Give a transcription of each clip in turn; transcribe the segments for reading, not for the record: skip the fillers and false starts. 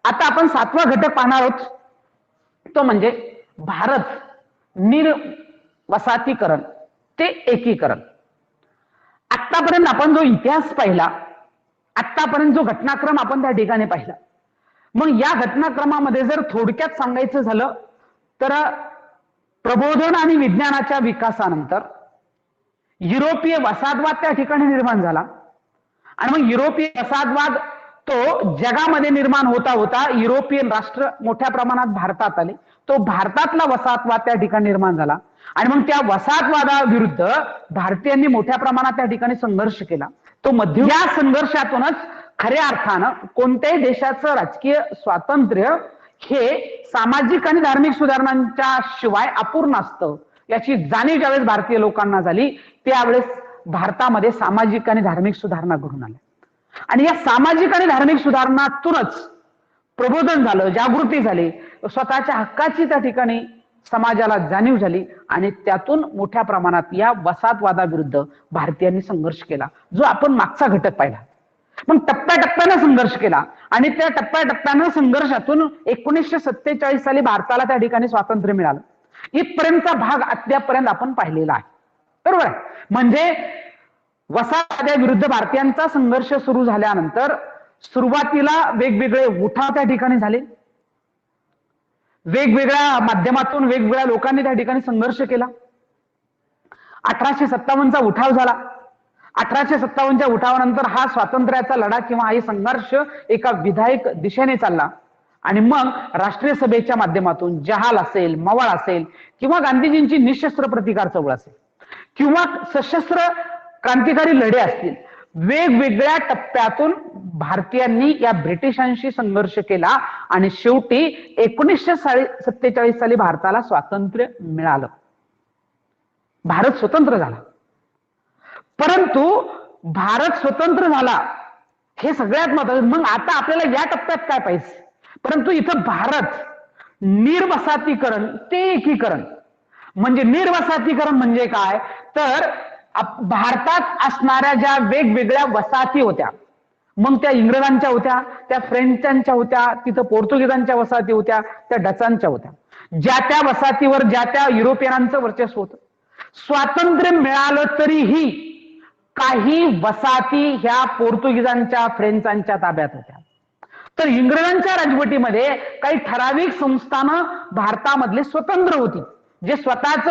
आता आपण 7वा घटक पाहणार आहोत, तो म्हणजे भारत निर्वसातीकरण ते एकीकरण. आतापर्यंत आपण जो इतिहास पाहिला, आतापर्यंत जो घटनाक्रम आपण त्या ठिकाणी पाहिला, मग या घटनाक्रमामध्ये जर थोडक्यात सांगायचं झालं तर प्रबोधन आणि विज्ञानाच्या विकासानंतर युरोपीय वसाहतवाद त्या ठिकाणी निर्माण झाला आणि मग युरोपीय वसाहतवाद तो जगामध्ये निर्माण होता होता युरोपियन राष्ट्र मोठ्या प्रमाणात भारतात आले. तो भारतातला वसाहतवाद त्या ठिकाणी निर्माण झाला आणि मग त्या वसाहतवादाविरुद्ध भारतीयांनी मोठ्या प्रमाणात त्या ठिकाणी संघर्ष केला. तो या संघर्षातूनच खऱ्या अर्थानं कोणत्याही देशाचं राजकीय स्वातंत्र्य हे सामाजिक आणि धार्मिक सुधारणांच्या शिवाय अपूर्ण असतं याची जाणीव ज्यावेळेस भारतीय लोकांना झाली त्यावेळेस भारतामध्ये सामाजिक आणि धार्मिक सुधारणा घडून आल्या आणि या सामाजिक आणि धार्मिक सुधारणातूनच प्रबोधन झालं, जागृती झाली, स्वतःच्या हक्काची त्या ठिकाणी समाजाला जाणीव झाली आणि त्यातून मोठ्या प्रमाणात या वसाहतवादाविरुद्ध भारतीयांनी संघर्ष केला, जो आपण मागचा घटक पाहिला. मग टप्प्याटप्प्यानं संघर्ष केला आणि त्या टप्प्याटप्प्यानं संघर्षातून 1947 साली भारताला त्या ठिकाणी स्वातंत्र्य मिळालं. इथपर्यंतचा भाग अद्यापर्यंत आपण पाहिलेला आहे, बरोबर आहे. म्हणजे वसाहतवादाविरुद्ध भारतीयांचा संघर्ष सुरू झाल्यानंतर सुरुवातीला वेगवेगळे उठाव त्या ठिकाणी झाले, वेगवेगळ्या माध्यमातून वेगवेगळ्या लोकांनी त्या ठिकाणी संघर्ष केला. 1857चा उठाव झाला. 1857च्या उठावानंतर हा स्वातंत्र्याचा लढा किंवा हा संघर्ष एका विधायक दिशेने चालला आणि मग राष्ट्रीय सभेच्या माध्यमातून जहाल असेल, मवाळ असेल किंवा गांधीजींची निशस्त्र प्रतिकार चळवळ असेल किंवा सशस्त्र क्रांतिकारी लढे असतील, वेगवेगळ्या टप्प्यातून भारतीयांनी या ब्रिटिशांशी संघर्ष केला आणि शेवटी 1947 साली भारताला स्वातंत्र्य मिळालं, भारत स्वतंत्र झाला. परंतु भारत स्वतंत्र झाला हे सगळ्यात महत्त्वाचं. मग आता आपल्याला या टप्प्यात काय पाहिजे, परंतु इथं भारत निर्वसातीकरण ते एकीकरण. म्हणजे निर्वसातीकरण म्हणजे काय, तर भारतात असणाऱ्या ज्या वेगवेगळ्या वसाहती होत्या, मग त्या इंग्रजांच्या होत्या, त्या फ्रेंचांच्या होत्या, तिथं पोर्तुगीजांच्या वसाहती होत्या, त्या डचांच्या होत्या, ज्या त्या वसाहतीवर ज्या त्या युरोपियनांचं वर्चस्व होतं. स्वातंत्र्य मिळालं तरीही काही वसाहती ह्या पोर्तुगीजांच्या फ्रेंचांच्या ताब्यात होत्या. तर इंग्रजांच्या राजवटीमध्ये काही ठराविक संस्थानं भारतामधले स्वतंत्र होती, जे स्वतःच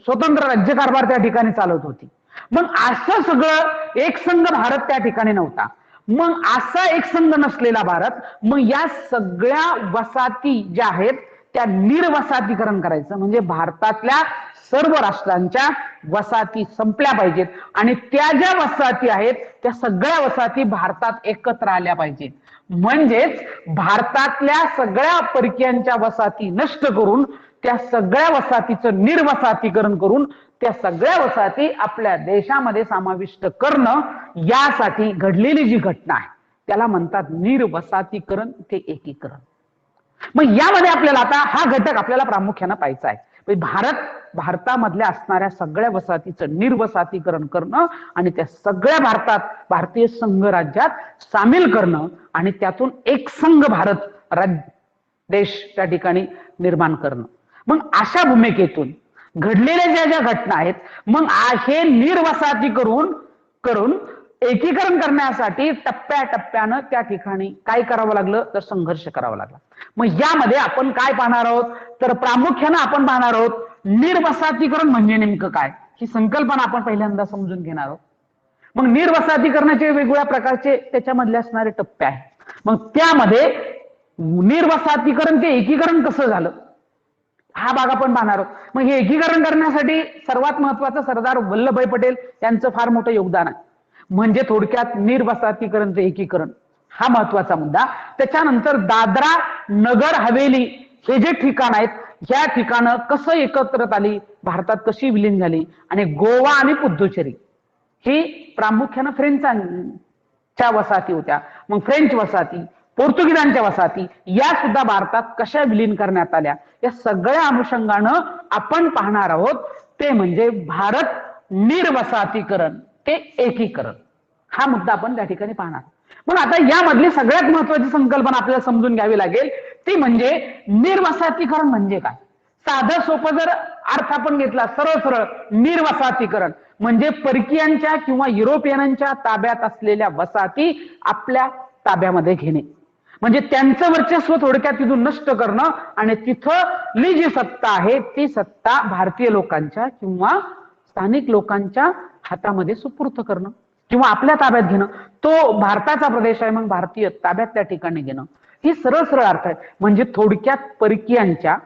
स्वतंत्र राज्यकारभार त्या ठिकाणी चालवत होती. मग असं सगळं एकसंघ भारत त्या ठिकाणी नव्हता. मग असा एकसंघ नसलेला भारत, मग या सगळ्या वसाहती ज्या आहेत त्या निर्वसातीकरण करायचं, म्हणजे भारतातल्या सर्व राष्ट्रांच्या वसाहती संपल्या पाहिजेत आणि त्या ज्या वसाहती आहेत त्या सगळ्या वसाहती भारतात एकत्र आल्या पाहिजेत. म्हणजेच भारतातल्या सगळ्या परकीयांच्या वसाहती नष्ट करून त्या सगळ्या वसाहतीचं निर्वसातीकरण करून त्या सगळ्या वसाहती आपल्या देशामध्ये समाविष्ट करणं, यासाठी घडलेली जी घटना आहे त्याला म्हणतात निर्वसातीकरण ते एकीकरण. मग यामध्ये आपल्याला आता हा घटक आपल्याला प्रामुख्याने पाहायचा आहे. भारतामधल्या असणाऱ्या सगळ्या वसाहतीचं निर्वसातीकरण करणं आणि त्या सगळ्या भारतीय संघ राज्यात सामील करणं आणि त्यातून एक संघ भारत देश त्या ठिकाणी निर्माण करणं. मग अशा भूमिकेतून घडलेल्या ज्या ज्या घटना आहेत, मग हे निर्वसातीकरण करून एकीकरण करण्यासाठी टप्प्याटप्प्यानं त्या ठिकाणी काय करावं लागलं, तर संघर्ष करावा लागला. मग यामध्ये आपण काय पाहणार आहोत, तर प्रामुख्यानं आपण पाहणार आहोत निर्वसातीकरण म्हणजे नेमकं काय, ही संकल्पना आपण पहिल्यांदा समजून घेणार आहोत. मग निर्वसातीकरणाचे वेगवेगळ्या प्रकारचे त्याच्यामधले असणारे टप्पे आहेत. मग त्यामध्ये निर्वसातीकरण ते एकीकरण कसं झालं हा भाग आपण पाहणार आहोत. मग हे एकीकरण करण्यासाठी सर्वात महत्वाचं सरदार वल्लभभाई पटेल यांचं फार मोठं योगदान आहे. म्हणजे थोडक्यात निर्वसातीकरण ते एकीकरण हा महत्वाचा मुद्दा. त्याच्यानंतर दादरा नगर हवेली हे जे ठिकाण आहेत, ह्या ठिकाणं कसं एकत्रित आली, भारतात कशी विलीन झाली, आणि गोवा आणि पुद्दुचेरी ही प्रामुख्यानं फ्रेंचांच्या वसाहती होत्या. मग फ्रेंच वसाहती, पोर्तुगीजांच्या वसाहती या सुद्धा भारतात कशा विलीन करण्यात आल्या, या सगळ्या अनुषंगानं आपण पाहणार आहोत. ते म्हणजे भारत निर्वसातीकरण ते एकीकरण हा मुद्दा आपण त्या ठिकाणी पाहणार. पण आता यामधली सगळ्यात महत्वाची संकल्पना आपल्याला समजून घ्यावी लागेल, ती म्हणजे निर्वसाहतीकरण म्हणजे काय. साधं सोपं जर अर्थ आपण घेतला सरळ सरळ, निर्वसाहतीकरण म्हणजे परकीयांच्या किंवा युरोपियनांच्या ताब्यात असलेल्या वसाहती आपल्या ताब्यामध्ये घेणे, म्हणजे त्यांचं वर्चस्व थोडक्यात तिथून नष्ट करणं आणि तिथली जी सत्ता आहे ती सत्ता भारतीय लोकांच्या किंवा स्थानिक लोकांच्या हातामध्ये सुपूर्त करणं किंवा आपल्या ताब्यात घेणं. तो भारताचा प्रदेश आहे, मग भारतीय ताब्यात त्या ठिकाणी घेणं, ही सरळ सरळ अर्थ आहे. म्हणजे थोडक्यात परकीयांच्या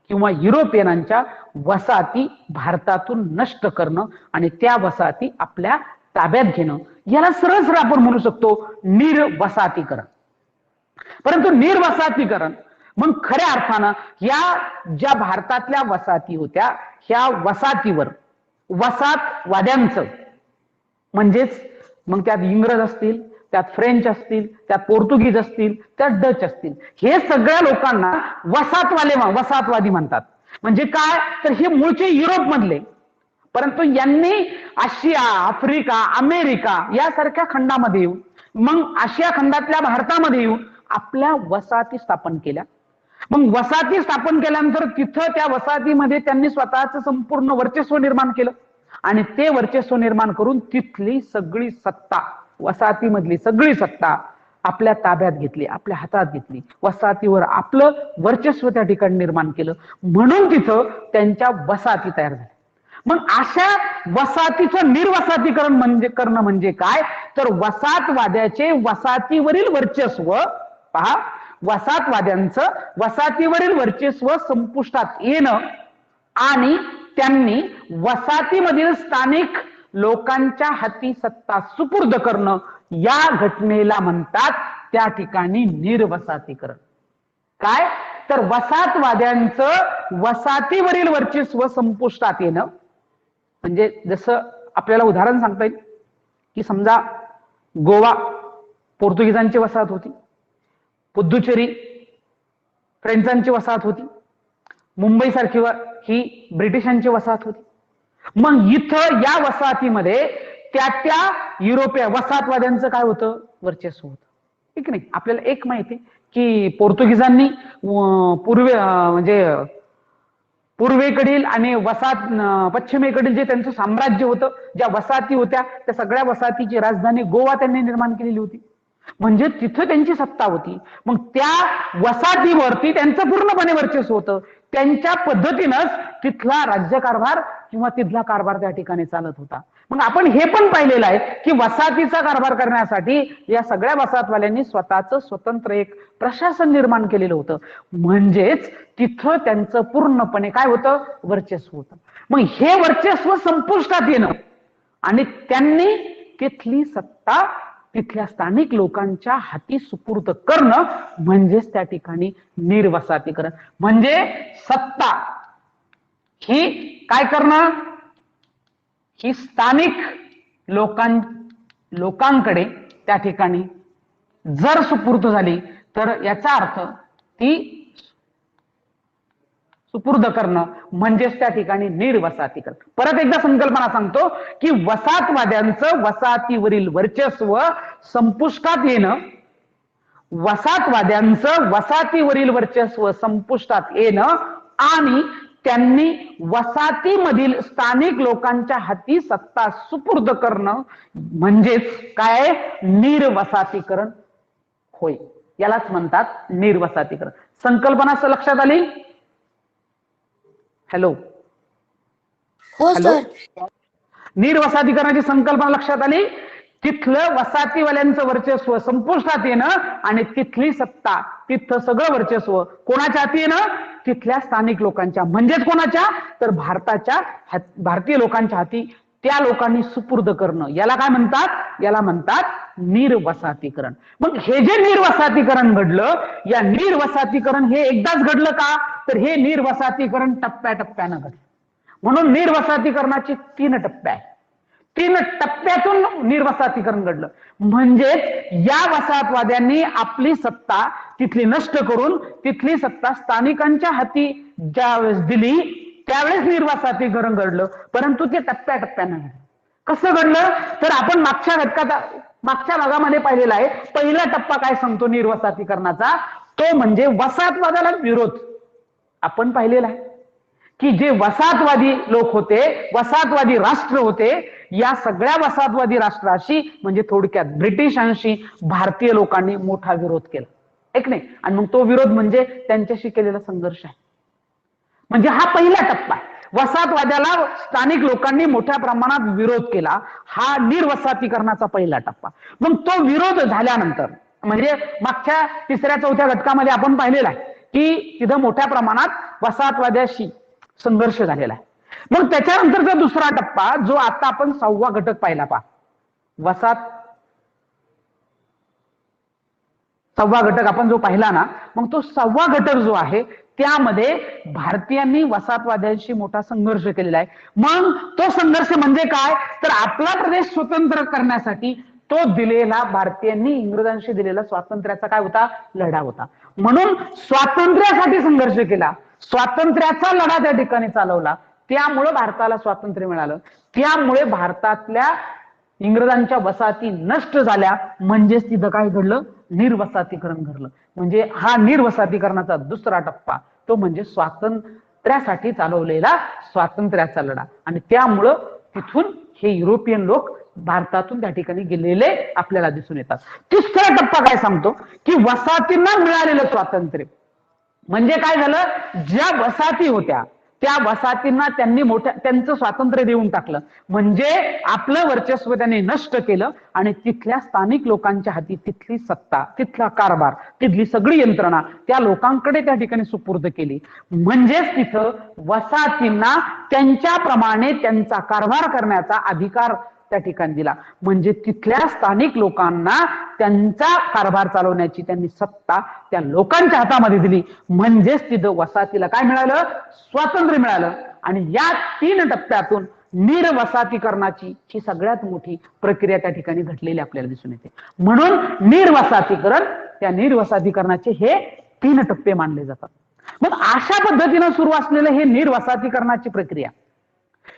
किंवा युरोपियनांच्या वसाहती भारतातून नष्ट करणं आणि त्या वसाहती आपल्या ताब्यात घेणं, याला सरळ सरळ आपण म्हणू शकतो निर्वसाहतीकरण. परंतु निर्वसाहतीकरण मग खऱ्या अर्थानं या ज्या भारतातल्या वसाहती होत्या, ह्या वसाहतीवर वसाहतवाद्यांचं, म्हणजेच मग त्यात इंग्रज असतील, त्यात फ्रेंच असतील, त्यात पोर्तुगीज असतील, त्यात डच असतील, हे सगळ्या लोकांना वसाहतवादी म्हणतात. म्हणजे काय, तर हे मूळचे युरोप मधले, परंतु यांनी आशिया, आफ्रिका, अमेरिका यासारख्या खंडामध्ये येऊन, मग आशिया खंडातल्या भारतामध्ये येऊन आपल्या वसाहती स्थापन केल्या. मग वसाहती स्थापन केल्यानंतर तिथं त्या वसाहतीमध्ये त्यांनी स्वतःचं संपूर्ण वर्चस्व निर्माण केलं आणि ते वर्चस्व निर्माण करून तिथली सगळी सत्ता, वसाहतीमधली सगळी सत्ता आपल्या ताब्यात घेतली, आपल्या हातात घेतली, वसाहतीवर आपलं वर्चस्व त्या ठिकाणी निर्माण केलं, म्हणून तिथं त्यांच्या वसाहती तयार झाल्या. मग अशा वसाहतीचं निर्वसाहतीकरण म्हणजे करणं म्हणजे काय, तर वसाहतवाद्याचे वसाहतीवरील वर्चस्व, पहा, वसाहतवाद्यांचं वसाहतीवरील वर्चस्व संपुष्टात येणं आणि त्यांनी वसाहतीमधील स्थानिक लोकांच्या हाती सत्ता सुपूर्द करणं, या घटनेला म्हणतात त्या ठिकाणी निर्वसाहतीकरण. काय, तर वसाहतवाद्यांचं वसाहतीवरील वर्चस्व संपुष्टात येणं, म्हणजे जसं आपल्याला उदाहरण सांगता येईल की समजा गोवा पोर्तुगीजांची वसाहत होती, पुद्दुचेरी फ्रेंचांची वसाहत होती, मुंबई सारखी ही ब्रिटिशांची वसाहत होती. मग इथं या वसाहतीमध्ये त्या युरोपीय वसाहतवाद्यांचं काय होतं, वर्चस्व होतं, ठीक नाही. आपल्याला एक माहिती की पोर्तुगीजांनी म्हणजे पूर्वेकडील आणि पश्चिमेकडील जे त्यांचं साम्राज्य होतं, ज्या वसाहती होत्या, त्या सगळ्या वसाहतीची राजधानी गोवा त्यांनी निर्माण केलेली होती, म्हणजे तिथं त्यांची सत्ता होती. मग त्या वसाहतीवरती त्यांचं पूर्णपणे वर्चस्व होतं, त्यांच्या पद्धतीनंच तिथला राज्यकारभार किंवा तिथला कारभार त्या ठिकाणी चालत होता. मग आपण हे पण पाहिलेलं आहे की वसाहतीचा कारभार करण्यासाठी या सगळ्या वसाहतवाल्यांनी स्वतःचं स्वतंत्र एक प्रशासन निर्माण केलेलं होतं, म्हणजेच तिथं त्यांचं पूर्णपणे काय होतं, वर्चस्व होतं. मग हे वर्चस्व संपुष्टात येणं आणि त्यांनी तिथली सत्ता तिथल्या स्थानिक लोकांच्या हाती सुपूर्द करणं, म्हणजेच त्या ठिकाणी निर्वसाहतीकरण. म्हणजे सत्ता ही काय करणं, ही स्थानिक लोकांकडे त्या ठिकाणी जर सुपूर्द झाली तर याचा अर्थ ती सुपूर्द करणं म्हणजेच त्या ठिकाणी निर्वसाहतीकरण. परत एकदा संकल्पना सांगतो की वसाहतवाद्यांचं वसाहतीवरील वर्चस्व संपुष्टात येणं, वसाहतवाद्यांचं वसाहतीवरील वर्चस्व संपुष्टात येणं आणि त्यांनी वसाहतीमधील स्थानिक लोकांच्या हाती सत्ता सुपूर्द करणं, म्हणजेच काय, निर्वसाहतीकरण होय. यालाच म्हणतात निर्वसाहतीकरण. संकल्पना लक्षात आली? हॅलो हो सर. निर्वसाहतीकरणाची संकल्पना लक्षात आली? तिथलं वसाहतीवाल्यांचं वर्चस्व संपुष्टात येणं आणि तिथली सत्ता, तिथलं सगळं वर्चस्व कोणाच्या हाती येणं, तिथल्या स्थानिक लोकांच्या, म्हणजेच कोणाच्या, तर भारतीय लोकांच्या हाती त्या लोकांनी सुपूर्द करणं, याला काय म्हणतात, याला म्हणतात निर्वसाहतीकरण. मग हे जे निर्वसाहतीकरण घडलं, या निर्वसाहतीकरण हे एकदाच घडलं का, तर हे निर्वसाहतीकरण टप्प्याटप्प्यानं घडलं. म्हणून निर्वसाहतीकरणाचे 3 टप्पे आहेत. 3 टप्प्यातून निर्वसाहतीकरण घडलं. म्हणजेच या वसाहतवाद्यांनी आपली सत्ता तिथली नष्ट करून तिथली सत्ता स्थानिकांच्या हाती ज्यावेळेस दिली त्यावेळेस निर्वसाहतीकरण घडलं, परंतु ते टप्प्याटप्प्यानं घडलं. कसं घडलं, तर आपण मागच्या घटकात मागच्या भागामध्ये पाहिलेला आहे. पहिला टप्पा काय सांगतो निर्वसाहतीकरणाचा, तो म्हणजे वसाहतवादाला विरोध. आपण पाहिलेला आहे की जे वसाहतवादी लोक होते, वसाहतवादी राष्ट्र होते, या सगळ्या वसाहतवादी राष्ट्राशी म्हणजे थोडक्यात ब्रिटिशांशी भारतीय लोकांनी मोठा विरोध केला, एक नाही. आणि मग तो विरोध म्हणजे त्यांच्याशी केलेला संघर्ष आहे. म्हणजे हा पहिला टप्पा आहे. वसाहतवाद्याला स्थानिक लोकांनी मोठ्या प्रमाणात विरोध केला, हा निर्वसाहतीकरणाचा पहिला टप्पा. मग तो विरोध झाल्यानंतर म्हणजे मागच्या तिसऱ्या चौथ्या घटकामध्ये आपण पाहिलेला आहे की तिथं मोठ्या प्रमाणात वसाहतवाद्याशी संघर्ष झालेला आहे. मग त्याच्यानंतरचा दुसरा टप्पा जो आता आपण 6वा घटक पाहिला, पहा वसाहत 6वा घटक आपण जो पाहिला ना, मग तो 6वा घटक जो आहे त्यामध्ये भारतीयांनी वसाहतवाद्यांशी मोठा संघर्ष केलेला आहे. मग तो संघर्ष म्हणजे काय, तर आपला प्रदेश स्वतंत्र करण्यासाठी तो दिलेला भारतीयांनी इंग्रजांशी दिलेला स्वातंत्र्याचा काय होता, लढा होता. म्हणून स्वातंत्र्यासाठी संघर्ष केला, स्वातंत्र्याचा लढा त्या ठिकाणी चालवला, त्यामुळे भारताला स्वातंत्र्य मिळालं. त्यामुळे भारतातल्या इंग्रजांच्या वसाहती नष्ट झाल्या, म्हणजेच तिथं काय घडलं, निर्वसाहतीकरण घडलं. म्हणजे हा निर्वसाहतीकरणाचा दुसरा टप्पा तो म्हणजे स्वातंत्र्यासाठी चालवलेला स्वातंत्र्याचा लढा. आणि त्यामुळं तिथून हे युरोपियन लोक भारतातून त्या ठिकाणी गेलेले आपल्याला दिसून येतात. तिसरा टप्पा काय सांगतो की वसाहतींना मिळालेलं स्वातंत्र्य. म्हणजे काय झालं, ज्या वसाहती होत्या त्या वसाहतींना त्यांनी त्यांचं स्वातंत्र्य देऊन टाकलं. म्हणजे आपलं वर्चस्व त्यांनी नष्ट केलं आणि तिथल्या स्थानिक लोकांच्या हाती तिथली सत्ता, तिथला कारभार, तिथली सगळी यंत्रणा त्या लोकांकडे त्या ठिकाणी सुपूर्द केली. म्हणजेच तिथं वसाहतींना त्यांच्याप्रमाणे त्यांचा कारभार करण्याचा अधिकार त्या ठिकाणी दिला. म्हणजे तिथल्या स्थानिक लोकांना त्यांचा कारभार चालवण्याची त्यांनी सत्ता त्या लोकांच्या हातामध्ये दिली. म्हणजेच तिथं वसाहतीला काय मिळालं, स्वातंत्र्य मिळालं. आणि या 3 टप्प्यातून निर्वसाहतीकरणाची ही सगळ्यात मोठी प्रक्रिया त्या ठिकाणी घडलेली आपल्याला दिसून येते. म्हणून निर्वसाहतीकरण, त्या निर्वसाहतीकरणाचे हे 3 टप्पे मानले जातात. मग अशा पद्धतीनं सुरू असलेलं हे निर्वसाहतीकरणाची प्रक्रिया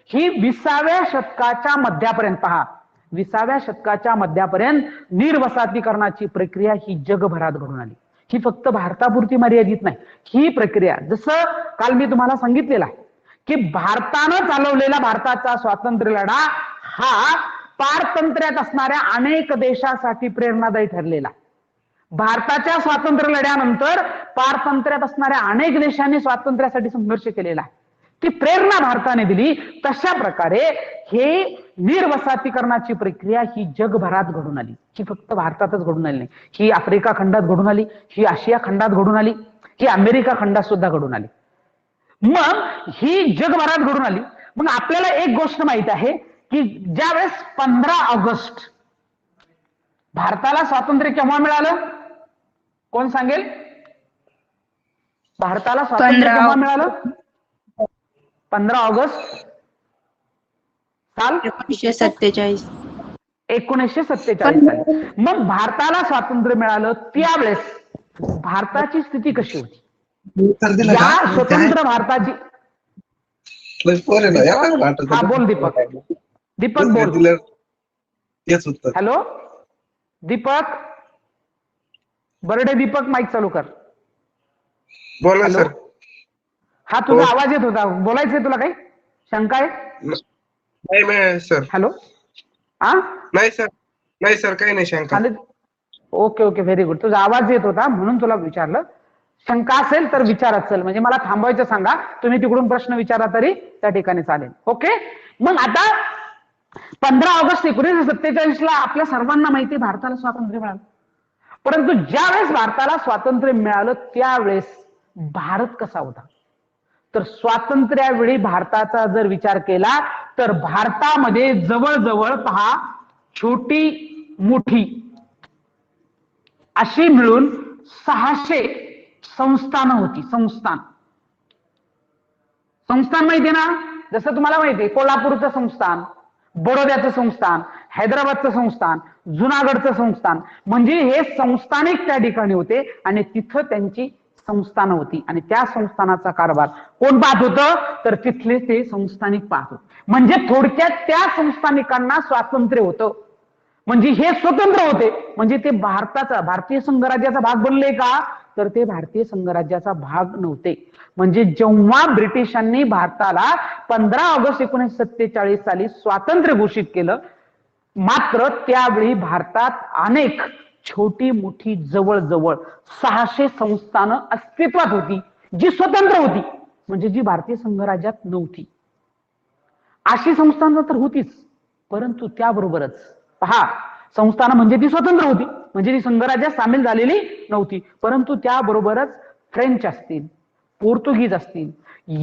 ही 20व्या शतकाच्या मध्यापर्यंत, पहा 20व्या शतकाच्या मध्यापर्यंत निर्वसाहतीकरणाची प्रक्रिया ही जगभरात घडून आली. ही फक्त भारतापुरती मर्यादित नाही. ही प्रक्रिया जसं काल मी तुम्हाला सांगितलेलं आहे की भारतानं चालवलेला भारताचा स्वातंत्र्य लढा हा पारतंत्र्यात असणाऱ्या अनेक देशासाठी प्रेरणादायी ठरलेला. भारताच्या स्वातंत्र्य लढ्यानंतर पारतंत्र्यात असणाऱ्या अनेक देशांनी स्वातंत्र्यासाठी संघर्ष केलेला आहे. ती प्रेरणा भारताने दिली. तशा प्रकारे हे निर्वसाहतीकरणाची प्रक्रिया ही जगभरात घडून आली. ही फक्त भारतातच घडून आली नाही, ही आफ्रिका खंडात घडून आली, ही आशिया खंडात घडून आली, ही अमेरिका खंडात सुद्धा घडून आली. मग ही जगभरात घडून आली. मग आपल्याला एक गोष्ट माहित आहे की ज्यावेळेस 15 ऑगस्ट भारताला स्वातंत्र्य केव्हा मिळालं, कोण सांगेल? भारताला स्वातंत्र्य केव्हा मिळालं? 15 ऑगस्ट साल 1947. 1947 साली. मग भारताला स्वातंत्र्य मिळालं त्यावेळेस भारताची स्थिती कशी होती? या स्वतंत्र भारताची, हा बोल दीपक, दीपक बोल. हॅलो दीपक बर्डे, दीपक माईक चालू कर. बोला सर. हा तुझा आवाज येत होता, बोलायचंय तुला, काही शंका आहे? नाही सर. हॅलो, हा नाही सर, नाही सर, काही नाही शंका. Okay okay, very good. तुझा आवाज येत होता म्हणून तुला विचारलं. शंका असेल तर विचारत चल, म्हणजे मला थांबवायचं सांगा, तुम्ही तिकडून प्रश्न विचारा तरी त्या ठिकाणी चालेल. ओके. मग आता 15 ऑगस्ट 1947 ला आपल्या सर्वांना माहिती भारताला स्वातंत्र्य मिळालं. परंतु ज्या वेळेस भारताला स्वातंत्र्य मिळालं त्यावेळेस भारत कसा होता, तर स्वातंत्र्यावेळी भारताचा जर विचार केला तर भारतामध्ये जवळजवळ छोटी मोठी अशी मिळून 600 संस्थानं होती. संस्थान माहितीये ना, जसं तुम्हाला माहितीये कोल्हापूरचं संस्थान, बडोद्याचं संस्थान, हैदराबादचं संस्थान, जुनागडचं संस्थान, म्हणजे हे संस्थानिक त्या ठिकाणी होते आणि तिथं त्यांची संस्थानं होती आणि त्या संस्थानाचा कारभार कोण पाहत होतं, तर तिथले ते संस्थानिक पाहत होते. म्हणजे थोडक्यात त्या संस्थानिकांना स्वातंत्र्य होतं. म्हणजे हे स्वतंत्र होते, म्हणजे ते भारतीय संघराज्याचा भाग बनले का? तर ते भारतीय संघराज्याचा भाग नव्हते. म्हणजे जेव्हा ब्रिटिशांनी भारताला 15 ऑगस्ट 1947 साली स्वातंत्र्य घोषित केलं, मात्र त्यावेळी भारतात अनेक छोटी मोठी जवळजवळ 600 संस्थानं अस्तित्वात होती, जी स्वतंत्र होती, म्हणजे जी भारतीय संघराज्यात नव्हती. अशी संस्थानं तर होतीच, परंतु त्याबरोबरच पहा, संस्थानं म्हणजे ती स्वतंत्र होती, म्हणजे ती संघराज्यात सामील झालेली नव्हती, परंतु त्याबरोबरच फ्रेंच असतील, पोर्तुगीज असतील,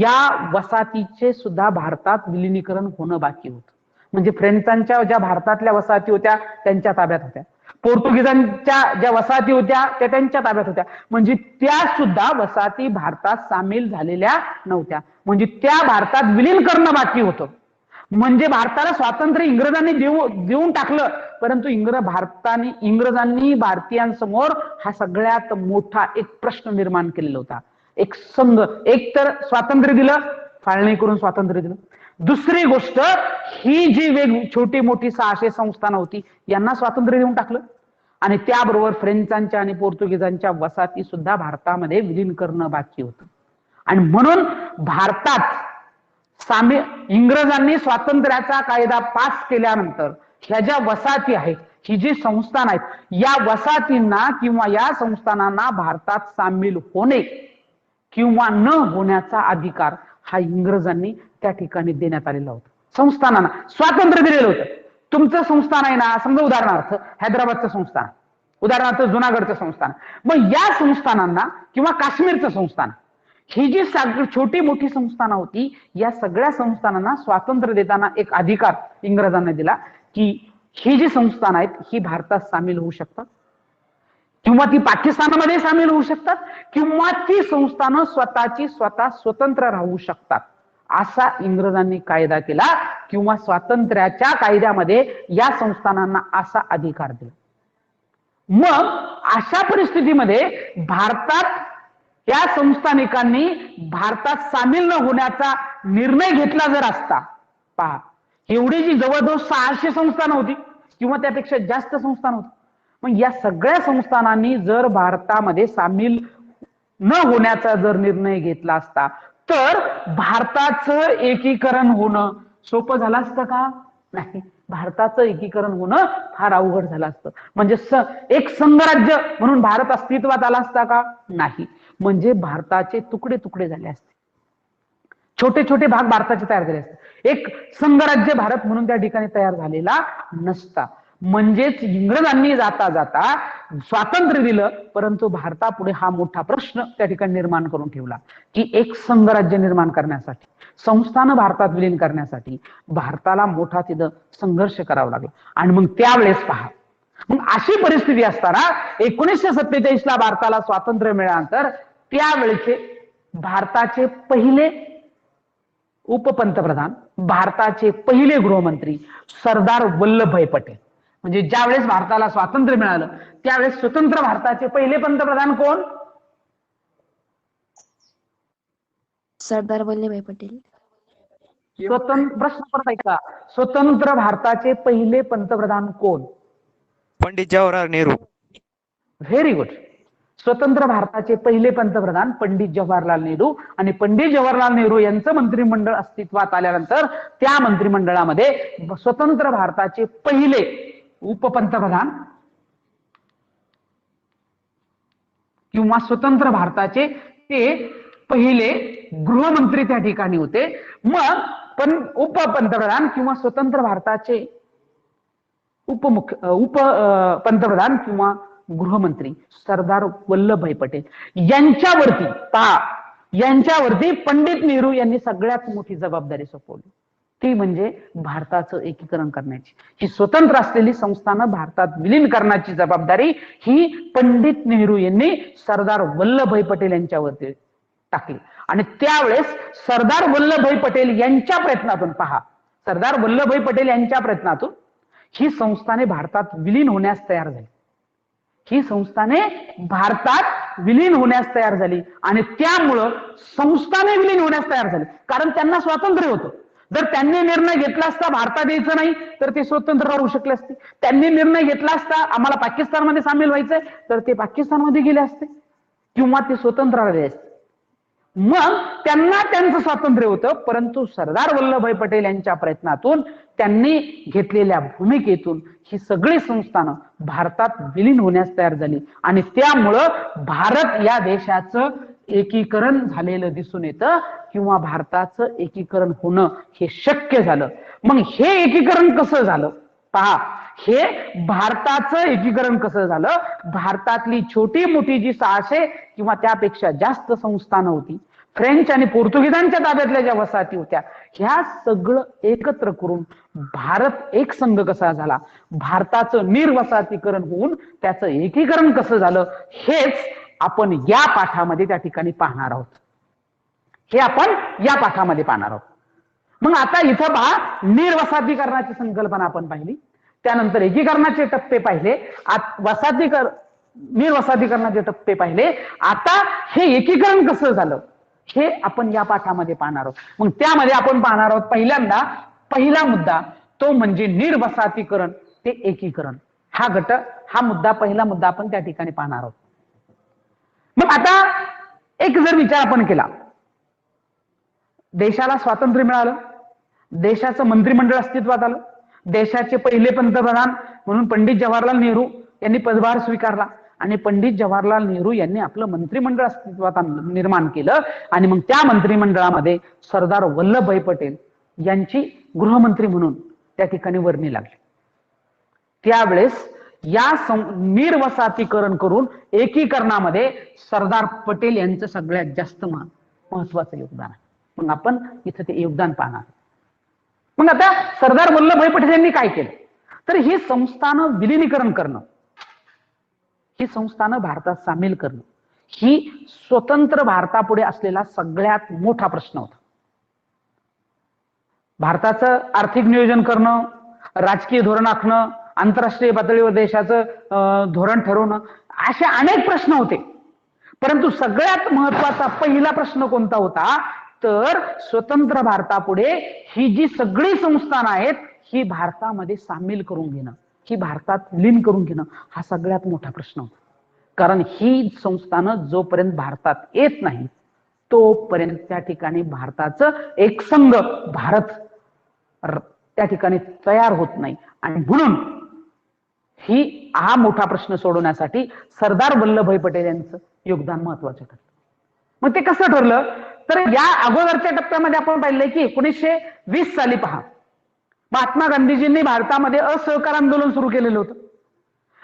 या वसाहतीचे सुद्धा भारतात विलिनीकरण होणं बाकी होतं. म्हणजे फ्रेंचांच्या ज्या भारतातल्या वसाहती होत्या त्यांच्या ताब्यात होत्या, पोर्तुगीजांच्या ज्या वसाहती होत्या त्या त्यांच्या ताब्यात होत्या, म्हणजे त्या सुद्धा वसाहती भारतात सामील झालेल्या नव्हत्या, म्हणजे त्या भारतात विलीन करणं बाकी होतं. म्हणजे भारताला स्वातंत्र्य इंग्रजांनी देऊन टाकलं, परंतु इंग्रजांनी भारतीयांसमोर हा सगळ्यात मोठा एक प्रश्न निर्माण केलेला होता. एक तर स्वातंत्र्य दिलं, फाळणी करून स्वातंत्र्य दिलं. दुसरी गोष्ट, ही जी छोटी मोठी 600 संस्थानं होती यांना स्वातंत्र्य देऊन टाकलं, आणि त्याबरोबर फ्रेंचांच्या आणि पोर्तुगीजांच्या वसाहती सुद्धा भारतामध्ये विलीन करणं बाकी होतं. आणि म्हणून भारतात इंग्रजांनी स्वातंत्र्याचा कायदा पास केल्यानंतर ह्या ज्या वसाहती आहेत, ही जी संस्थान आहेत, या वसाहतींना किंवा या संस्थानांना भारतात सामील होणे किंवा न होण्याचा अधिकार हा इंग्रजांनी त्या ठिकाणी देण्यात आलेला होता. संस्थानांना स्वातंत्र्य दिलेलं होतं. तुमचं संस्थान आहे ना, समजा उदाहरणार्थ हैदराबादचं संस्थान, उदाहरणार्थ जुनागडचं संस्थान, मग या संस्थानांना किंवा काश्मीरचं संस्थान, ही जी छोटी मोठी संस्थानं होती, या सगळ्या संस्थानांना स्वातंत्र्य देताना एक अधिकार इंग्रजांना दिला की ही जी संस्थान आहेत ही भारतात सामील होऊ शकतात, किंवा ती पाकिस्तानामध्ये सामील होऊ शकतात, किंवा ती संस्थानं स्वतः स्वतंत्र राहू शकतात, असा इंग्रजांनी कायदा केला, किंवा स्वातंत्र्याच्या कायद्यामध्ये या संस्थानांना असा अधिकार दिला. मग अशा परिस्थितीमध्ये भारतात या संस्थानिकांनी भारतात सामील न होण्याचा निर्णय घेतला जर असता, पहा एवढी जी जवळजवळ 600 संस्थानं होती किंवा त्यापेक्षा जास्त संस्थान होती, मग या सगळ्या संस्थानांनी जर भारतामध्ये सामील न होण्याचा जर निर्णय घेतला असता, तर भारताचं एकीकरण होणं सोपं झालं असतं का? नाही, भारताचं एकीकरण होणं फार अवघड झालं असतं. म्हणजे एक संघराज्य म्हणून भारत अस्तित्वात आला असता का? नाही, म्हणजे भारताचे तुकडे तुकडे झाले असते, छोटे छोटे भाग भारताचे तयार झाले असते, एक संघराज्य भारत म्हणून त्या ठिकाणी तयार झालेला नसता. म्हणजेच इंग्रजांनी जाता जाता स्वातंत्र्य दिलं, परंतु भारतापुढे हा मोठा प्रश्न त्या ठिकाणी निर्माण करून ठेवला की एक संघराज्य निर्माण करण्यासाठी, संस्थानं भारतात विलीन करण्यासाठी भारताला मोठा तिथं संघर्ष करावा लागला. आणि मग त्यावेळेस पहा, मग अशी परिस्थिती असताना 1947 ला भारताला स्वातंत्र्य मिळाल्यानंतर त्यावेळेचे भारताचे पहिले उपपंतप्रधान, भारताचे पहिले गृहमंत्री सरदार वल्लभभाई पटेल, म्हणजे ज्यावेळेस भारताला स्वातंत्र्य मिळालं त्यावेळेस स्वतंत्र भारताचे पहिले पंतप्रधान कोण? सरदार वल्लभभाई पटेल. प्रश्न परत ऐका, स्वतंत्र भारताचे पहिले पंतप्रधान कोण? पंडित जवाहरलाल नेहरू. Very good. स्वतंत्र भारताचे पहिले पंतप्रधान पंडित जवाहरलाल नेहरू, आणि पंडित जवाहरलाल नेहरू यांचं मंत्रिमंडळ अस्तित्वात आल्यानंतर त्या मंत्रिमंडळामध्ये स्वतंत्र भारताचे पहिले उपपंतप्रधान किंवा स्वतंत्र भारताचे ते पहिले गृहमंत्री त्या ठिकाणी होते. मग उपपंतप्रधान किंवा स्वतंत्र भारताचे उपपंतप्रधान किंवा गृहमंत्री सरदार वल्लभभाई पटेल यांच्यावरती पंडित नेहरू यांनी सगळ्यात मोठी जबाबदारी सोपवली, ती म्हणजे भारताचं एकीकरण करण्याची. ही स्वतंत्र असलेली संस्थानं भारतात विलीन करण्याची जबाबदारी ही पंडित नेहरू यांनी सरदार वल्लभभाई पटेल यांच्यावरती टाकली. आणि त्यावेळेस सरदार वल्लभभाई पटेल यांच्या प्रयत्नातून पहा, सरदार वल्लभभाई पटेल यांच्या प्रयत्नातून ही संस्थाने भारतात विलीन होण्यास तयार झाली. ही संस्थाने भारतात विलीन होण्यास तयार झाली आणि त्यामुळं संस्थाने विलीन होण्यास तयार झाली, कारण त्यांना स्वातंत्र्य होतं. जर त्यांनी निर्णय घेतला असता भारतात यायचं नाही तर ते स्वतंत्र राहू शकले असते. त्यांनी निर्णय घेतला असता आम्हाला पाकिस्तानमध्ये सामील व्हायचंय तर ते पाकिस्तानमध्ये गेले असते किंवा ते स्वतंत्र राहिले असते. मग त्यांना त्यांचं स्वातंत्र्य होतं, परंतु सरदार वल्लभभाई पटेल यांच्या प्रयत्नातून त्यांनी घेतलेल्या भूमिकेतून ही सगळी संस्थानं भारतात विलीन होण्यास तयार झाली आणि त्यामुळं भारत या देशाचं एकीकरण झालेलं दिसून येतं किंवा भारताचं एकीकरण होणं हे शक्य झालं. मग हे एकीकरण कसं झालं पहा, हे भारताचं एकीकरण कसं झालं, भारतातली छोटी मोठी जी 600 किंवा त्यापेक्षा जास्त संस्थानं होती, फ्रेंच आणि पोर्तुगीजांच्या ताब्यातल्या ज्या वसाहती होत्या, ह्या सगळं एकत्र करून भारत एक संघ कसा झाला, भारताचं निर्वसाहतीकरण होऊन त्याचं एकीकरण कसं झालं, हेच आपण या पाठामध्ये त्या ठिकाणी पाहणार आहोत. हे आपण या पाठामध्ये पाहणार आहोत. मग आता इथं पहा, निर्वसाहतीकरणाची संकल्पना आपण पाहिली, त्यानंतर एकीकरणाचे टप्पे पाहिले, निर्वसाहतीकरणाचे टप्पे पाहिले. आता हे एकीकरण कसं झालं हे आपण या पाठामध्ये पाहणार आहोत. मग त्यामध्ये आपण पाहणार आहोत पहिल्यांदा पहिला मुद्दा, तो म्हणजे निर्वसाहतीकरण ते एकीकरण. हा मुद्दा पहिला मुद्दा आपण त्या ठिकाणी पाहणार आहोत. मग आता एक जर विचार आपण केला, देशाला स्वातंत्र्य मिळालं, देशाचं मंत्रिमंडळ अस्तित्वात आलं, देशाचे पहिले पंतप्रधान म्हणून पंडित जवाहरलाल नेहरू यांनी पदभार स्वीकारला आणि पंडित जवाहरलाल नेहरू यांनी आपलं मंत्रिमंडळ अस्तित्वात निर्माण केलं आणि मग त्या मंत्रिमंडळामध्ये सरदार वल्लभभाई पटेल यांची गृहमंत्री म्हणून त्या ठिकाणी वर्णी लागली. त्यावेळेस या निर्वसाहतीकरण करून एकीकरणामध्ये सरदार पटेल यांचं सगळ्यात जास्त महत्वाचं योगदान आहे. मग आपण इथं ते योगदान पाहणार. मग आता सरदार वल्लभभाई पटेल यांनी काय केलं तर ही संस्थानं विलिनीकरण करणं, ही संस्थानं भारतात सामील करणं, ही स्वतंत्र भारतापुढे असलेला सगळ्यात मोठा प्रश्न होता. भारताचं आर्थिक नियोजन करणं, राजकीय धोरण आखणं, आंतरराष्ट्रीय पातळीवर देशाचं धोरण ठरवणं, असे अनेक प्रश्न होते. परंतु सगळ्यात महत्वाचा पहिला प्रश्न कोणता होता तर स्वतंत्र भारतापुढे ही जी सगळी संस्थानं आहेत ही भारतामध्ये सामील करून घेणं, ही भारतात विलीन करून घेणं, हा सगळ्यात मोठा प्रश्न होता. कारण ही संस्थानं जोपर्यंत भारतात येत नाही तोपर्यंत त्या ठिकाणी भारताचं एकसंघ भारत त्या ठिकाणी तयार होत नाही. आणि म्हणून हा मोठा प्रश्न सोडवण्यासाठी सरदार वल्लभभाई पटेल यांचं योगदान महत्वाचं ठरलं. मग ते कसं ठरलं तर या अगोदरच्या टप्प्यामध्ये आपण पाहिलंय की 1920 साली पहा, महात्मा गांधीजींनी भारतामध्ये असहकार आंदोलन सुरू केलेलं होतं.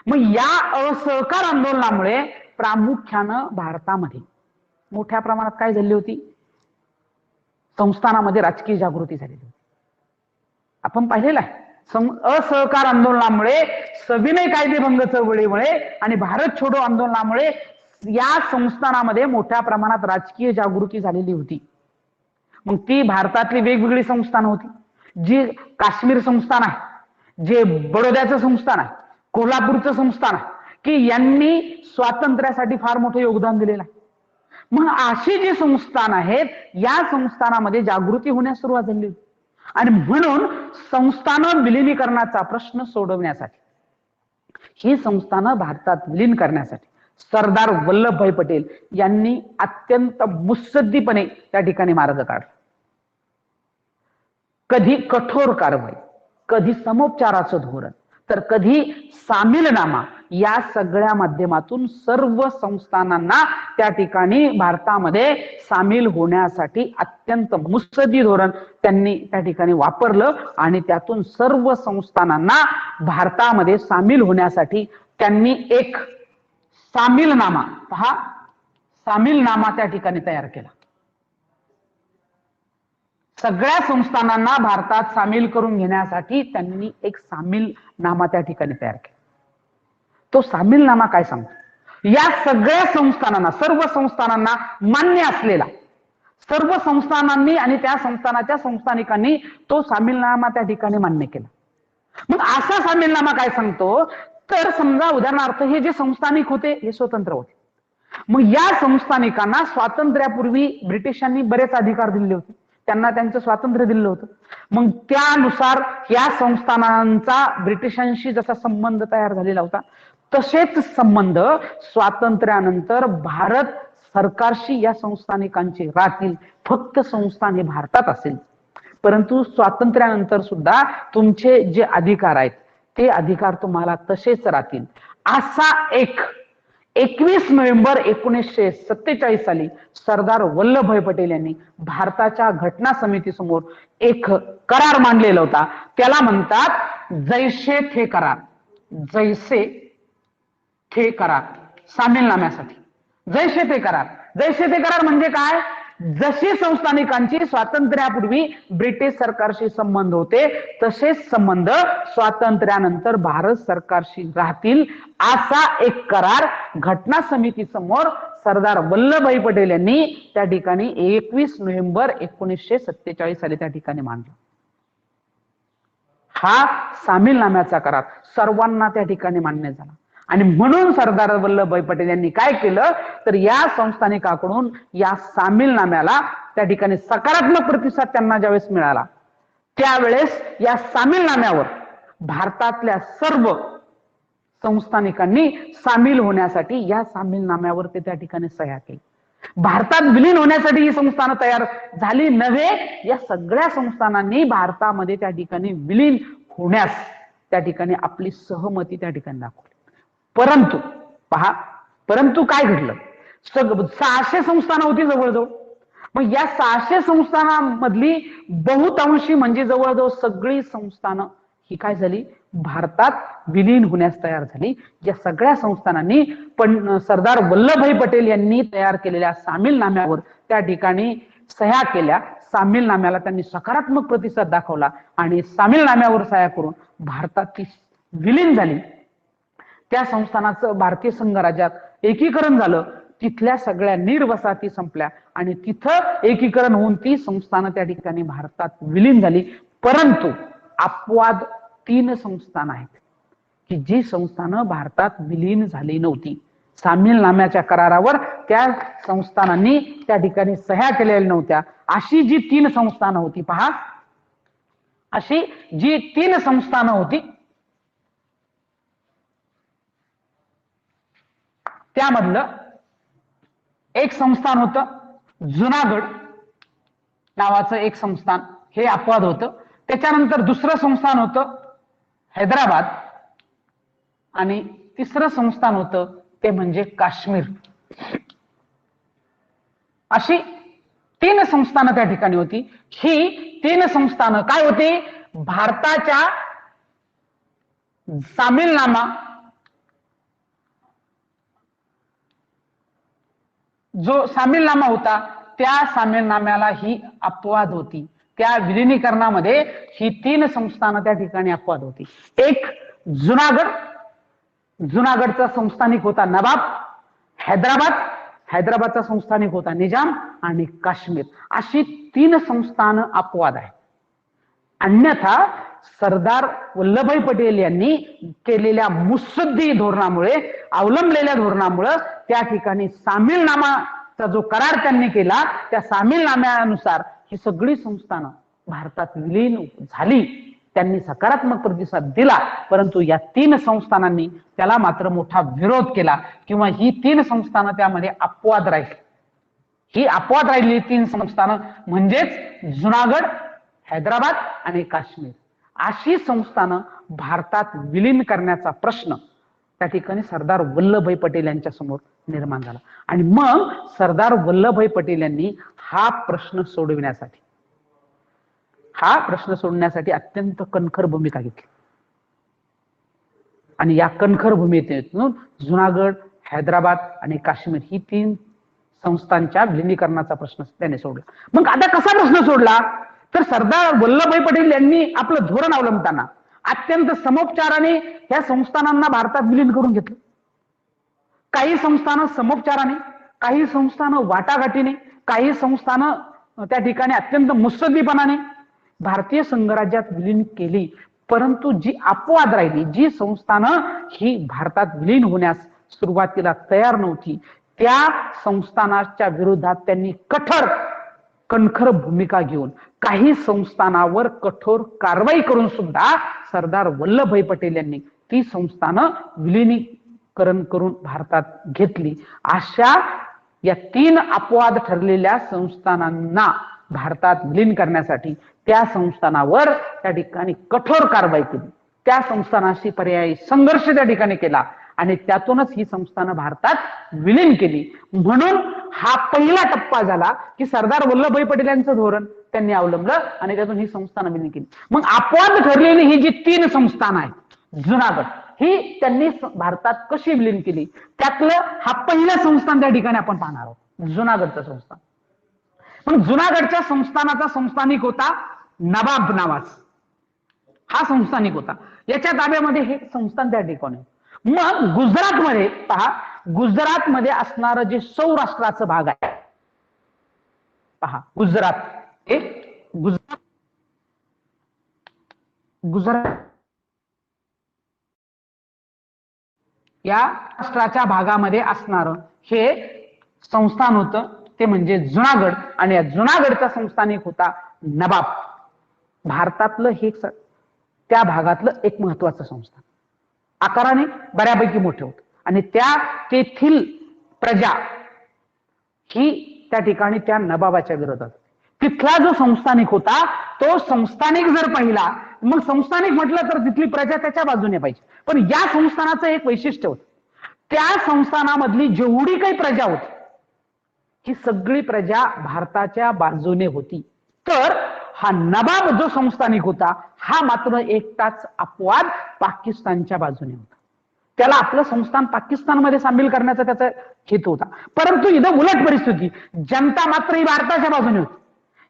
मग या असहकार आंदोलनामुळे प्रामुख्यानं भारतामध्ये मोठ्या प्रमाणात काय झाली होती, संस्थानामध्ये राजकीय जागृती झालेली होती. आपण पाहिलेलं आहे असहकार आंदोलनामुळे, सविनय कायदेभंग चळवळीमुळे आणि भारत छोडो आंदोलनामुळे या संस्थानामध्ये मोठ्या प्रमाणात राजकीय जागृती झालेली होती. मग ती भारतातली वेगवेगळी संस्थानं होती, जी काश्मीर संस्थान आहे, जे बडोद्याचं संस्थान आहे, कोल्हापूरचं संस्थान आहे, की यांनी स्वातंत्र्यासाठी फार मोठं योगदान दिलेलं आहे. मग अशी जी संस्थान आहेत या संस्थानामध्ये जागृती होण्यास सुरुवात झाली होती आणि म्हणून संस्थानं विलिनीकरणाचा प्रश्न सोडवण्यासाठी, ही संस्थानं भारतात विलीन करण्यासाठी सरदार वल्लभभाई पटेल यांनी अत्यंत मुत्सद्दीपणे त्या ठिकाणी मार्ग काढला. कधी कठोर कारवाई, कधी समोपचाराचं धोरण, तर कधी सामीलनामा, या सगळ्या माध्यमातून सर्व संस्थानांना त्या ठिकाणी भारतामध्ये सामील होण्यासाठी अत्यंत मुत्सद्दी धोरण त्यांनी त्या ठिकाणी वापरलं आणि त्यातून सर्व संस्थानांना भारतामध्ये सामील होण्यासाठी त्यांनी एक सामीलनामा, पहा सामीलनामा त्या ठिकाणी तयार केला. सगळ्या संस्थानांना भारतात सामील करून घेण्यासाठी त्यांनी एक सामीलनामा त्या ठिकाणी तयार केला. तो सामीलनामा काय सांगतो, या सगळ्या संस्थानांना, सर्व संस्थानांना मान्य असलेला, सर्व संस्थानांनी आणि त्या संस्थानाच्या संस्थानिकांनी तो सामीलनामा त्या ठिकाणी मान्य केला. मग असा सामीलनामा काय सांगतो तर समजा उदाहरणार्थ हे जे संस्थानिक होते हे स्वतंत्र होते. मग या संस्थानिकांना स्वातंत्र्यापूर्वी ब्रिटिशांनी बरेच अधिकार दिले होते. त्यांना त्यांचं स्वातंत्र्य दिलं होतं. मग त्यानुसार या संस्थानांचा ब्रिटिशांशी जसा संबंध तयार झालेला होता तसेच संबंध स्वातंत्र्यानंतर भारत सरकारशी या संस्थानिकांचे राहतील. फक्त संस्थान हे भारतात असेल, परंतु स्वातंत्र्यानंतर सुद्धा तुमचे जे अधिकार आहेत ते अधिकार तुम्हाला तसेच राहतील. असा एक 21 नोव्हेंबर 1947 साली सरदार वल्लभभाई पटेल यांनी भारताच्या घटना समितीसमोर एक करार मांडलेला होता. त्याला म्हणतात जैसे थे करार. जैसे थे करार सामीलनाम्यासाठी. जैसे थे करार. जैसे थे करार म्हणजे काय? जशी संस्थानिकांची स्वातंत्र्यापूर्वी ब्रिटिश सरकारशी संबंध होते तसेच संबंध स्वातंत्र्यानंतर भारत सरकारशी राहतील असा एक करार घटना समिती समोर सरदार वल्लभभाई पटेल यांनी त्या ठिकाणी 21 नोव्हेंबर 1947 साली त्या ठिकाणी मांडला. हा सामीलनाम्याचा करार सर्वांना त्या ठिकाणी मान्य झाला. आणि म्हणून सरदार वल्लभभाई पटेल यांनी काय केलं तर या संस्थानिकाकडून या सामीलनाम्याला त्या ठिकाणी सकारात्मक प्रतिसाद त्यांना ज्यावेळेस मिळाला त्यावेळेस या सामीलनाम्यावर भारतातल्या सर्व संस्थानिकांनी सामील होण्यासाठी या सामीलनाम्यावर ते त्या ठिकाणी सह्या केली. भारतात विलीन होण्यासाठी ही संस्थानं तयार झाली नव्हे, या सगळ्या संस्थानांनी भारतामध्ये त्या ठिकाणी विलीन होण्यास त्या ठिकाणी आपली सहमती त्या ठिकाणी दाखवली. परंतु पहा, परंतु काय घडलं? 600 संस्थानं होती जवळजवळ. मग या 600 संस्थानांमधली बहुतांशी म्हणजे जवळजवळ सगळी संस्थानं ही काय झाली? भारतात विलीन होण्यास तयार झाली. या सगळ्या संस्थानांनी पण सरदार वल्लभभाई पटेल यांनी तयार केलेल्या सामीलनाम्यावर त्या ठिकाणी सह्या केल्या. सामीलनाम्याला त्यांनी सकारात्मक प्रतिसाद दाखवला आणि सामीलनाम्यावर सह्या करून भारतात ती विलीन झाली. त्या संस्थानाचं भारतीय संघराज्यात एकीकरण झालं. तिथल्या सगळ्या निर्वसाहती संपल्या आणि तिथं एकीकरण होऊन ती संस्थानं त्या ठिकाणी भारतात विलीन झाली. परंतु अपवाद 3 संस्थान आहेत की जी संस्थानं भारतात विलीन झाली नव्हती. सामीलनाम्याच्या करारावर त्या संस्थानांनी त्या ठिकाणी सह्या केलेल्या नव्हत्या. अशी जी 3 संस्थानं होती पहा, अशी जी 3 संस्थानं होती त्यामधलं एक संस्थान होतं जुनागड नावाचं एक संस्थान, हे अपवाद होतं. त्याच्यानंतर दुसरं संस्थान होतं हैदराबाद आणि तिसरं संस्थान होतं ते म्हणजे काश्मीर. अशी 3 संस्थानं त्या ठिकाणी होती. ही 3 संस्थानं काय होती? भारताच्या सामीलनामा जो सामीलनामा होता त्या सामीलनाम्याला ही अपवाद होती. त्या विलिनीकरणामध्ये ही 3 संस्थानं त्या ठिकाणी अपवाद होती. एक जुनागड, जुनागडचा संस्थानिक होता नवाब. हैदराबादचा संस्थानिक होता निजाम आणि काश्मीर अशी 3 संस्थानं अपवाद आहे. अन्यथा सरदार वल्लभभाई पटेल यांनी केलेल्या मुत्सद्दी धोरणामुळे, अवलंबलेल्या धोरणामुळे त्या ठिकाणी सामीलनामाचा जो करार त्यांनी केला त्या सामीलनाम्यानुसार ही सगळी संस्थानं भारतात विलीन झाली. त्यांनी सकारात्मक प्रतिसाद दिला, परंतु या 3 संस्थानांनी त्याला मात्र मोठा विरोध केला किंवा ही 3 संस्थानं त्यामध्ये अपवाद राहिली. ही अपवाद राहिली 3 संस्थानं म्हणजेच जुनागड, हैदराबाद आणि काश्मीर अशी संस्थानं भारतात विलीन करण्याचा प्रश्न त्या ठिकाणी सरदार वल्लभभाई पटेल यांच्या समोर निर्माण झाला. आणि मग सरदार वल्लभभाई पटेल यांनी हा प्रश्न सोडवण्यासाठी अत्यंत कणखर भूमिका घेतली. आणि या कणखर भूमिकेतून जुनागड, हैदराबाद आणि काश्मीर ही 3 संस्थांच्या विलीनीकरणाचा प्रश्न त्याने सोडला. मग आता कसा प्रश्न सोडला तर सरदार वल्लभभाई पटेल यांनी आपलं धोरण अवलंबताना अत्यंत समोपचाराने या संस्थानांना भारतात विलीन करून घेतलं. काही संस्थानं समोपचाराने, काही संस्थानं वाटाघाटीने, काही संस्थानं त्या ठिकाणी अत्यंत मुत्सद्दीपणाने भारतीय संघराज्यात विलीन केली. परंतु जी अपवाद राहिली, जी संस्थानं ही भारतात विलीन होण्यास सुरुवातीला तयार नव्हती, त्या संस्थानाच्या विरोधात त्यांनी कठोर कणखर भूमिका घेऊन काही संस्थानावर कठोर कारवाई करून सुद्धा सरदार वल्लभभाई पटेल यांनी ती संस्थानं विलिनीकरण करून भारतात घेतली. अशा या 3 अपवाद ठरलेल्या संस्थानांना भारतात विलीन करण्यासाठी त्या संस्थानावर त्या ठिकाणी कठोर कारवाई केली. त्या संस्थानाशी पर्यायी संघर्ष त्या ठिकाणी केला आणि त्यातूनच ही संस्थानं भारतात विलीन केली. म्हणून हा पहिला टप्पा झाला की सरदार वल्लभभाई पटेल यांचं धोरण त्यांनी अवलंबलं आणि त्यातून ही संस्थानं विलीन केली. मग अपवाद ठरलेली ही जी 3 संस्थानं आहेत जुनागड, ही त्यांनी भारतात कशी विलीन केली त्यातलं हा पहिलं संस्थान त्या ठिकाणी आपण पाहणार आहोत, जुनागडचं संस्थान. पण जुनागडच्या संस्थानाचा संस्थानिक होता नवाब नवाज, हा संस्थानिक होता. याच्या ताब्यामध्ये हे संस्थान त्या ठिकाणी. मग गुजरातमध्ये पहा, गुजरातमध्ये असणारं जे सौराष्ट्राचा भाग आहे पहा, गुजरात हे गुजरात या राष्ट्राच्या भागामध्ये असणारं हे संस्थान होतं ते म्हणजे जुनागड. आणि या जुनागडचा संस्थानिक होता नवाब. भारतातलं हे त्या भागातलं एक महत्वाचं संस्थान, आकाराने बऱ्यापैकी मोठे होतं आणि तेथील प्रजा ही त्या ठिकाणी त्या नवाबाच्या विरोधात. तिथला जो संस्थानिक होता तो संस्थानिक जर पाहिला, मग संस्थानिक म्हटलं तर तिथली प्रजा त्याच्या बाजूने पाहिजे. पण या संस्थानाचं एक वैशिष्ट्य होतं, त्या संस्थानामधली जेवढी काही प्रजा होती ही सगळी प्रजा भारताच्या बाजूने होती. तर हा नवाब जो संस्थानिक होता हा मात्र एकटाच अपवाद पाकिस्तानच्या बाजूने होता. त्याला आपलं संस्थान पाकिस्तानमध्ये सामील करण्याचा त्याचा हेतू होता. परंतु इथं उलट परिस्थिती, जनता मात्र ही भारताच्या बाजूने होती.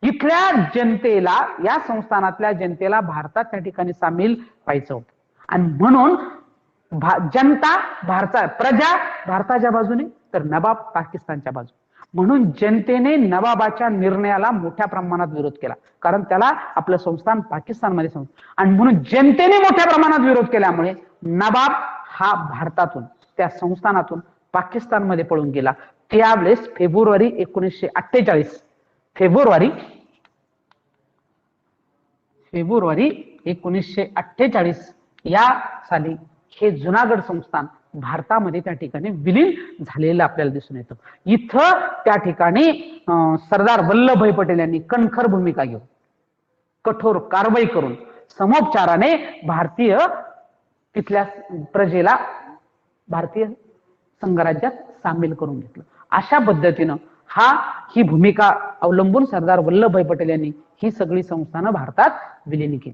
इथल्या जनतेला, या संस्थानातल्या जनतेला भारतात त्या ठिकाणी सामील व्हायचं होतं आणि म्हणून जनता प्रजा भारताच्या बाजूने तर नवाब पाकिस्तानच्या बाजूने. म्हणून जनतेने नवाबाच्या निर्णयाला मोठ्या प्रमाणात विरोध केला, कारण त्याला आपलं संस्थान पाकिस्तानमध्ये संस्थान. आणि म्हणून जनतेने मोठ्या प्रमाणात विरोध केल्यामुळे नवाब हा भारतातून, त्या संस्थानातून पाकिस्तानमध्ये पळून गेला. त्यावेळेस फेब्रुवारी 1948 या साली हे जुनागड संस्थान भारतामध्ये त्या ठिकाणी विलीन झालेलं आपल्याला दिसून येतं. इथं त्या ठिकाणी सरदार वल्लभभाई पटेल यांनी कणखर भूमिका घेऊन कठोर कारवाई करून समोपचाराने भारतीय तिथल्या प्रजेला भारतीय संघराज्यात सामील करून घेतलं. अशा पद्धतीनं ही भूमिका अवलंबून सरदार वल्लभभाई पटेल यांनी ही सगळी संस्थानं भारतात विलीन केली.